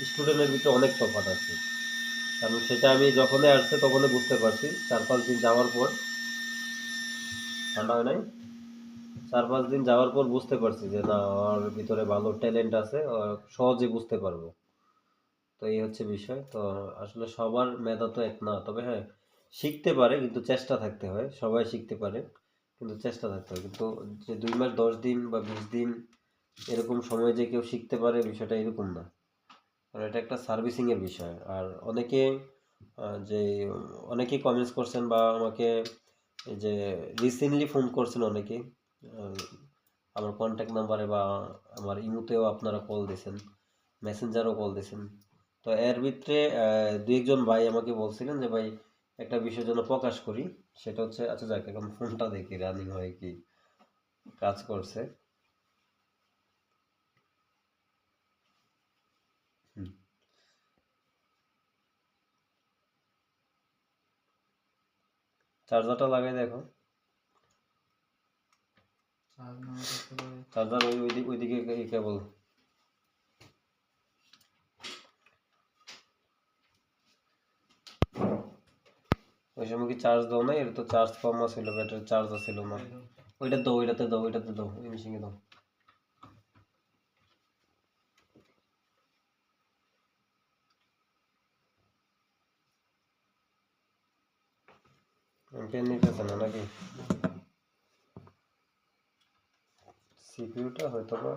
স্টুডেন্টের ভিতরে অনেক তফাৎ আছে। কারণ সেটা আমি যখনই আসছে তখনই বুঝতে পারছি। 4-5 দিন যাওয়ার পর ঠান্ডা হয় নাই? 4-5 দিন যাওয়ার পর বুঝতে পারছি যে না, ওর ভিতরে ভালো ট্যালেন্ট আছে। সহজে বুঝতে পারবো। তো এই হচ্ছে বিষয়। তো আসলে সবার মেধা তো এক না। তবে হ্যাঁ, শিখতে পারে কিন্তু চেষ্টা থাকতে হয়। সবাই শিখতে পারে কিন্তু চেষ্টা থাকতে হয়। কিন্তু যে 2 মাস 10 দিন বা 20 দিন এরকম সময় যে কেউ শিখতে পারে বিষয়টা এরকম না। কারণ এটা একটা সার্ভিসিং এর বিষয়। আর অনেকে যে অনেকেই কমেন্টস করছেন বা আমাকে এই যে রিসেন্টলি ফোন করছেন অনেকে, আহ, আমার কন্ট্যাক্ট নাম্বারে বা আমার ইমুতেও আপনারা কল দিয়েছেন, মেসেঞ্জারও কল দিয়েছেন। তো এর ভিতরে দু একজন ভাই আমাকে বলছিলেন যে ভাই একটা বিষয় যেন প্রকাশ করি। সেটা হচ্ছে, আচ্ছা যাক, এখন ফোনটা দেখি রানিং হয় কি কাজ করছে। হুম। চার্জারটা লাগাই দেখো। চার্জার ওইদিকে কেবল। ওই সময় কি চার্জ দাও না? এটা তো চার্জ কম ছিল, ব্যাটারি চার্জ ছিল না। ওইটা দাও, ওইটাতে দাও, ওই মেশিনে দাও। পেন নিতেছে না নাকি? সিপিইউটা হয়তো বা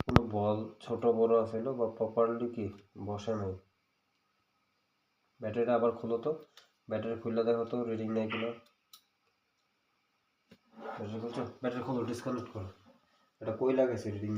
কোনো বল ছোট বড় আছিল বা প্রপারলি কি বসে নাই। ব্যাটারিটা আবার খুলো তো। ব্যাটারি খুললে দেখো তো রিডিং নেই কিনা। ব্যাটারি খুলছো? ব্যাটারি খোলো, ডিসকানেক্ট করো। এটা কই লাগাইছে রিডিং